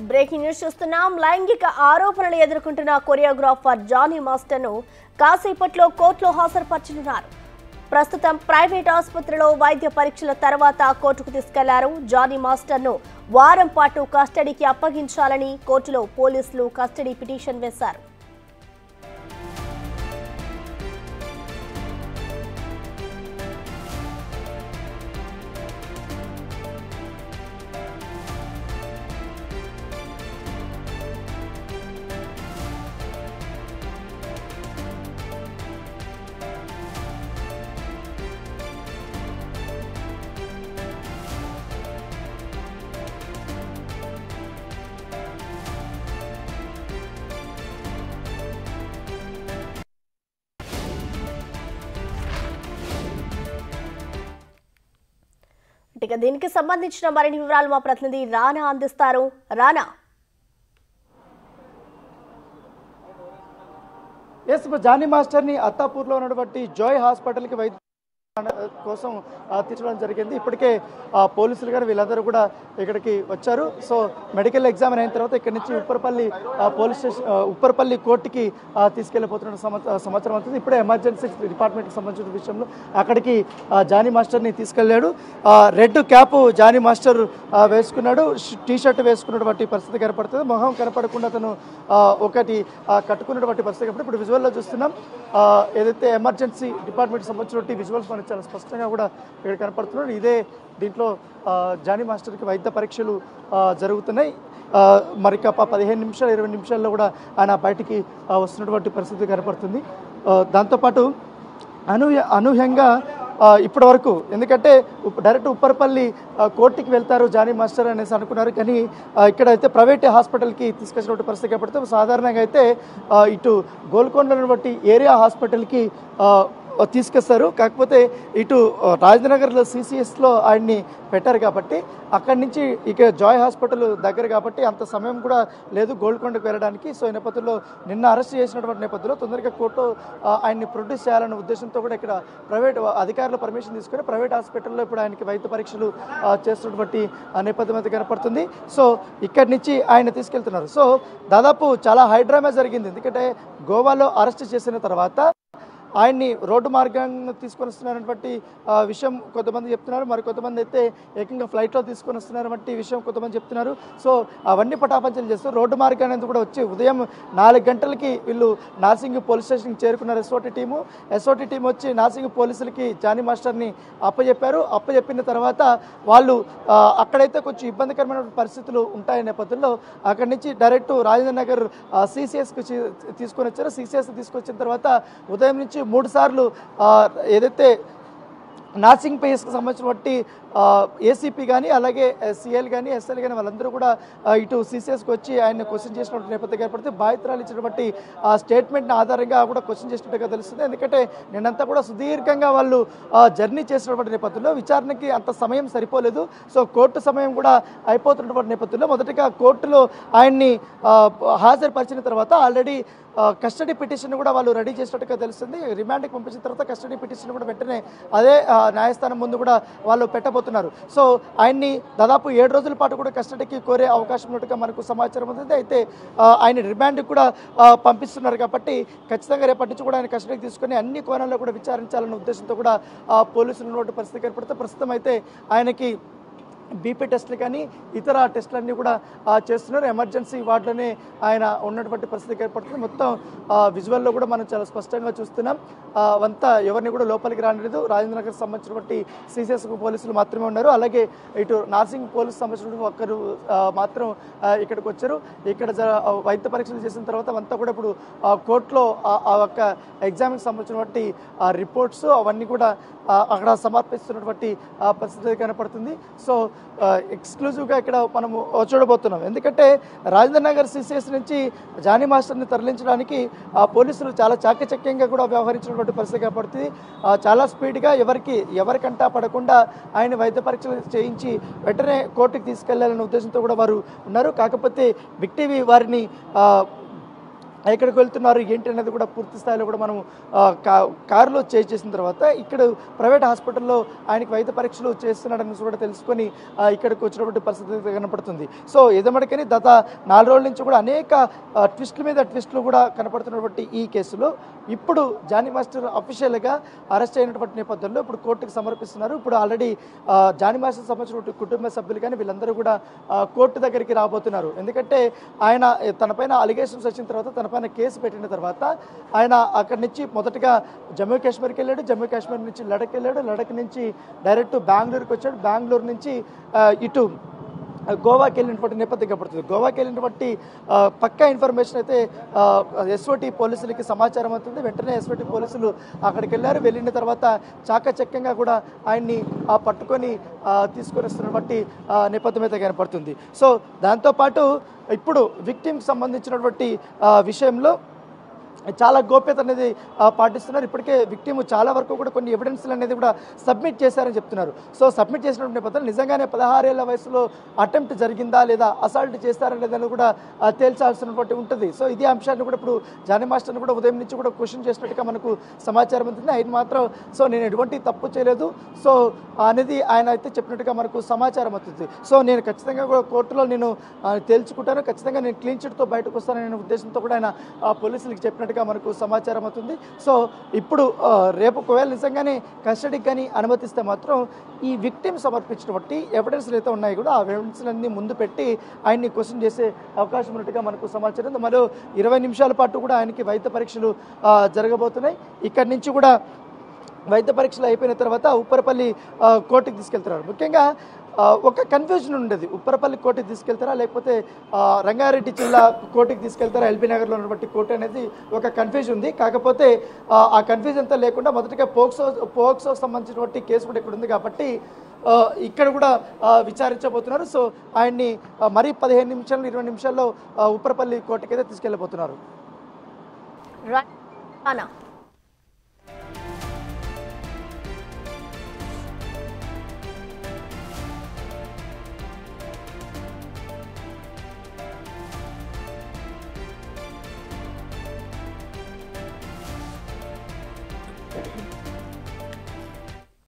Breaking news చూస్తున్నాం. లైంగిక ఆరోపణలు ఎదుర్కొంటున్న కొరియోగ్రాఫర్ జానీ మాస్టర్ ను కాసేపట్లో కోర్టులో హాజరుపరచనున్నారు. ప్రస్తుతం ప్రైవేట్ ఆసుపత్రిలో వైద్య పరీక్షల తర్వాత కోర్టుకు తీసుకెళ్లారు. జానీ మాస్టర్ ను వారం పాటు కస్టడీకి అప్పగించాలని కోర్టులో పోలీసులు కస్టడీ పిటిషన్ వేశారు. ఇక దీనికి సంబంధించిన మరిన్ని వివరాలు మా ప్రతినిధి రానా అందిస్తారు. రానా, జానీ మాస్టర్ ని అత్తాపూర్లో ఉన్నటువంటి జాయ్ హాస్పిటల్ కి వైద్య కోసం తీర్చడం జరిగింది. ఇప్పటికే పోలీసులు కానీ వీళ్ళందరూ కూడా ఇక్కడికి వచ్చారు. సో మెడికల్ ఎగ్జామిన్ అయిన తర్వాత ఇక్కడ నుంచి ఉప్పర్పల్లి కోర్టుకి తీసుకెళ్లిపోతున్న సమాచారం అవుతుంది. ఇప్పుడే ఎమర్జెన్సీ డిపార్ట్మెంట్కి సంబంధించిన విషయంలో అక్కడికి జానీ మాస్టర్ని తీసుకెళ్లాడు. రెడ్ క్యాప్ జానీ మాస్టర్ వేసుకున్నాడు, టీ షర్ట్ వేసుకున్నటువంటి పరిస్థితి కనపడుతుంది. మొహం కనపడకుండా అతను ఒకటి కట్టుకున్నటువంటి పరిస్థితి కనపడుతుంది. ఇప్పుడు విజువల్లో చూస్తున్నాం. ఏదైతే ఎమర్జెన్సీ డిపార్ట్మెంట్కి సంబంధించిన విజువల్స్ మనకి చాలా స్పష్టంగా కూడా ఇక్కడ కనపడుతున్నాడు. ఇదే దీంట్లో జానీ మాస్టర్కి వైద్య పరీక్షలు జరుగుతున్నాయి. మరి 15 నిమిషాలు 20 నిమిషాల్లో కూడా ఆయన బయటికి వస్తున్నటువంటి పరిస్థితి కనపడుతుంది. దాంతోపాటు అనూహ్యంగా ఇప్పటి వరకు, ఎందుకంటే డైరెక్ట్ ఉప్పర్పల్లి కోర్టుకి వెళ్తారు జానీ మాస్టర్ అనేసి అనుకున్నారు, కానీ ఇక్కడైతే ప్రైవేట్ హాస్పిటల్కి తీసుకొచ్చినటువంటి పరిస్థితి కనపడుతుంది. సాధారణంగా అయితే ఇటు గోల్కొండలో ఉన్నటువంటి ఏరియా హాస్పిటల్కి తీసుకొస్తారు. కాకపోతే ఇటు రాజనగర్లో సిసిఎస్లో ఆయన్ని పెట్టారు కాబట్టి అక్కడి నుంచి ఇక జాయ్ హాస్పిటల్ దగ్గర కాబట్టి అంత సమయం కూడా లేదు గోల్కొండకు వెళ్ళడానికి. సో ఈ నేపథ్యంలో నిన్న అరెస్ట్ చేసినటువంటి నేపథ్యంలో తొందరగా కోర్టు ఆయన్ని ప్రొడ్యూస్ చేయాలనే ఉద్దేశంతో కూడా ఇక్కడ ప్రైవేట్ అధికారుల పర్మిషన్ తీసుకొని ప్రైవేట్ హాస్పిటల్లో ఇప్పుడు ఆయనకి వైద్య పరీక్షలు చేస్తున్నటువంటి నేపథ్యం అయితే కనపడుతుంది. సో ఇక్కడి నుంచి ఆయన తీసుకెళ్తున్నారు. సో దాదాపు చాలా హైడ్రామా జరిగింది. ఎందుకంటే గోవాలో అరెస్ట్ చేసిన తర్వాత ఆయన్ని రోడ్డు మార్గాన్ని తీసుకొని వస్తున్నారన్నటువంటి విషయం కొంతమంది చెప్తున్నారు. మరి కొంతమంది అయితే ఏకంగా ఫ్లైట్లో తీసుకొని వస్తున్నారన్నటువంటి విషయం కొంతమంది చెప్తున్నారు. సో అవన్నీ పటాపంచలు చేస్తూ రోడ్డు మార్గాన్ని కూడా వచ్చి ఉదయం 4 గంటలకి వీళ్ళు నార్సింగ్ పోలీస్ స్టేషన్కి చేరుకున్నారు. ఎస్ఓటి టీం వచ్చి నార్సింగ్ పోలీసులకి జానీ మాస్టర్ని అప్పచెప్పిన తర్వాత వాళ్ళు అక్కడైతే కొంచెం ఇబ్బందికరమైన పరిస్థితులు ఉంటాయనే నేపథ్యంలో అక్కడి నుంచి డైరెక్ట్ రాజేంద్ర నగర్ సిసిఎస్కి తీసుకొని వచ్చారు. సిసిఎస్ తీసుకొచ్చిన తర్వాత ఉదయం నుంచి 3 సార్లు ఏదైతే నార్సింగ్ పిఎస్కి సంబంధించినటువంటి ఏసీపీ కానీ అలాగే సిఎల్ కానీ ఎస్ఎల్ కానీ వాళ్ళందరూ కూడా ఇటు సిసిఎస్కి వచ్చి ఆయన క్వశ్చన్ చేసినటువంటి నేపథ్యం ఏర్పడితే బాధితురాలు ఇచ్చినటువంటి స్టేట్మెంట్ని ఆధారంగా కూడా క్వశ్చన్ చేసినట్టుగా తెలుస్తుంది. ఎందుకంటే నిన్నంతా కూడా సుదీర్ఘంగా వాళ్ళు జర్నీ చేసినటువంటి నేపథ్యంలో విచారణకి అంత సమయం సరిపోలేదు. సో కోర్టు సమయం కూడా అయిపోతున్నటువంటి నేపథ్యంలో మొదటిగా కోర్టులో ఆయన్ని హాజరుపరిచిన తర్వాత ఆల్రెడీ కస్టడీ పిటిషన్ కూడా వాళ్ళు రెడీ చేసినట్టుగా తెలుస్తుంది. రిమాండ్కి పంపించిన తర్వాత కస్టడీ పిటిషన్ కూడా వెంటనే అదే న్యాయస్థానం ముందు కూడా వాళ్ళు పెట్టబోతున్నారు. సో ఆయన్ని దాదాపు 7 రోజుల పాటు కూడా కస్టడీకి కోరే అవకాశం ఉన్నట్టుగా మనకు సమాచారం ఉంది. అయితే ఆయన రిమాండ్కి కూడా పంపిస్తున్నారు కాబట్టి ఖచ్చితంగా రేపటి నుంచి కూడా ఆయన కస్టడీకి తీసుకొని అన్ని కోణాల్లో కూడా విచారించాలన్న ఉద్దేశంతో కూడా పోలీసులు ఉన్నటువంటి పరిస్థితి ఏర్పడితే ప్రస్తుతం అయితే ఆయనకి బీపీ టెస్టులు కానీ ఇతర టెస్టులన్నీ కూడా చేస్తున్నారు. ఎమర్జెన్సీ వార్డులోనే ఆయన ఉన్నటువంటి పరిస్థితి ఏర్పడుతుంది. మొత్తం విజువల్లో కూడా మనం చాలా స్పష్టంగా చూస్తున్నాం. అంతా ఎవరిని కూడా లోపలికి రానిలేదు. రాజేంద్ర నగర్ సంబంధించినటువంటి సిసిఎస్ పోలీసులు మాత్రమే ఉన్నారు. అలాగే ఇటు నార్సింగ్ పోలీసు సంబంధించినటువంటి ఒక్కరు మాత్రం ఇక్కడికి వచ్చారు. ఇక్కడ వైద్య పరీక్షలు చేసిన తర్వాత అంతా కూడా ఇప్పుడు కోర్టులో ఆ యొక్క ఎగ్జామ్కి సంబంధించినటువంటి రిపోర్ట్స్ అవన్నీ కూడా అక్కడ సమర్పిస్తున్నటువంటి పరిస్థితి కనపడుతుంది. సో ఎక్స్క్లూజివ్గా ఇక్కడ మనము చూడబోతున్నాం. ఎందుకంటే రాజేంద్ర నగర్ సిసిఎస్ నుంచి జానీ మాస్టర్ని తరలించడానికి పోలీసులు చాలా చాకచక్యంగా కూడా వ్యవహరించినటువంటి పరిస్థితి కనపడుతుంది. చాలా స్పీడ్గా ఎవరికంటా పడకుండా ఆయన వైద్య పరీక్షలు చేయించి వెంటనే కోర్టుకి తీసుకెళ్లాలనే ఉద్దేశంతో కూడా వారు ఉన్నారు. కాకపోతే బిగ్ టీవీ వారిని ఎక్కడికి వెళ్తున్నారు ఏంటి అనేది కూడా పూర్తి స్థాయిలో కూడా మనం కారులో చేసిన తర్వాత ఇక్కడ ప్రైవేట్ హాస్పిటల్లో ఆయనకి వైద్య పరీక్షలు చేస్తున్నాడని కూడా తెలుసుకొని ఇక్కడికి వచ్చినటువంటి పరిస్థితి కనపడుతుంది. సో ఏదమడికని గత 4 రోజుల నుంచి కూడా అనేక ట్విస్టుల మీద ట్విస్టులు కూడా కనపడుతున్నటువంటి ఈ కేసులో ఇప్పుడు జానీ మాస్టర్ అఫీషియల్గా అరెస్ట్ అయినటువంటి నేపథ్యంలో ఇప్పుడు కోర్టుకు సమర్పిస్తున్నారు. ఇప్పుడు ఆల్రెడీ జానీ మాస్టర్ సంబంధించిన కుటుంబ సభ్యులు కానీ వీళ్ళందరూ కూడా కోర్టు దగ్గరికి రాబోతున్నారు. ఎందుకంటే ఆయన తనపైన అలిగేషన్స్ వచ్చిన తర్వాత తనపైన కేసు పెట్టిన తర్వాత ఆయన అక్కడి నుంచి మొదటగా జమ్మూ కాశ్మీర్కి వెళ్ళాడు. జమ్మూ కాశ్మీర్ నుంచి లడక్ వెళ్ళాడు. లడక్ నుంచి డైరెక్ట్ బెంగళూరుకి వచ్చాడు. బెంగళూరు నుంచి ఇటు గోవాకి వెళ్ళినటువంటి నేపథ్యం కనపడుతుంది. గోవాకి వెళ్ళినటువంటి పక్కా ఇన్ఫర్మేషన్ అయితే ఎస్ఓటి పోలీసులకి సమాచారం అవుతుంది. వెంటనే ఎస్ఓటి పోలీసులు అక్కడికి వెళ్ళారు. వెళ్ళిన తర్వాత చాకచక్యంగా కూడా ఆయన్ని పట్టుకొని తీసుకొని వస్తున్నటువంటి నేపథ్యం అయితే కనపడుతుంది. సో దాంతోపాటు ఇప్పుడు విక్టిమ్కి సంబంధించినటువంటి విషయంలో చాలా గోప్యత అనేది పాటిస్తున్నారు. ఇప్పటికే విక్టిమ్ చాలా వరకు కూడా కొన్ని ఎవిడెన్స్లు అనేది కూడా సబ్మిట్ చేశారని చెప్తున్నారు. సో సబ్మిట్ చేసినటువంటి నేపథ్యంలో నిజంగానే 16 ఏళ్ల వయసులో అటెంప్ట్ జరిగిందా లేదా అసాల్ట్ చేస్తారనేదని కూడా తేల్చాల్సినటువంటి ఉంటుంది. సో ఇదే అంశాన్ని కూడా ఇప్పుడు జానీ మాస్టర్ని కూడా ఉదయం నుంచి కూడా క్వశ్చన్ చేసినట్టుగా మనకు సమాచారం ఉంటుంది. ఆయన మాత్రం సో నేను ఎటువంటి తప్పు చేయలేదు సో అనేది ఆయన అయితే చెప్పినట్టుగా మనకు సమాచారం అవుతుంది. సో నేను ఖచ్చితంగా కూడా కోర్టులో నేను తేల్చుకుంటాను, ఖచ్చితంగా నేను క్లీన్ చిట్తో బయటకు వస్తాననే ఉద్దేశంతో కూడా ఆయన పోలీసులకు చెప్పినట్టుగా మనకు సమాచారం అవుతుంది. సో ఇప్పుడు రేపు ఒకవేళ నిజంగానే కస్టడీకి కానీ అనుమతిస్తే మాత్రం ఈ విక్టిమ్ సమర్పించినటువంటి ఎవిడెన్స్లు అయితే ఉన్నాయి కూడా ఆ ఎవిడెన్స్లన్నీ ముందు పెట్టి ఆయన్ని క్వశ్చన్ చేసే అవకాశం ఉన్నట్టుగా మనకు సమాచారం ఉంది. మరో 20 నిమిషాల పాటు కూడా ఆయనకి వైద్య పరీక్షలు జరగబోతున్నాయి. ఇక్కడి నుంచి కూడా వైద్య పరీక్షలు అయిపోయిన తర్వాత ఉప్పరపల్లి కోర్టుకి తీసుకెళ్తున్నారు. ముఖ్యంగా ఒక కన్ఫ్యూజన్ ఉండేది, ఉప్పరపల్లి కోర్టుకి తీసుకెళ్తారా లేకపోతే రంగారెడ్డి జిల్లా కోర్టుకి తీసుకెళ్తారా, ఎల్బీ నగర్లో ఉన్నటువంటి కోర్టు అనేది ఒక కన్ఫ్యూజన్ ఉంది. కాకపోతే ఆ కన్ఫ్యూజన్ అంతా లేకుండా మొదటిగా పోక్సో సంబంధించినటువంటి కేసు కూడా ఇక్కడ ఉంది కాబట్టి ఇక్కడ కూడా విచారించబోతున్నారు. సో ఆయన్ని మరీ 15 నిమిషాలు 20 నిమిషాల్లో ఉప్పరపల్లి కోర్టుకి అయితే తీసుకెళ్ళబోతున్నారు.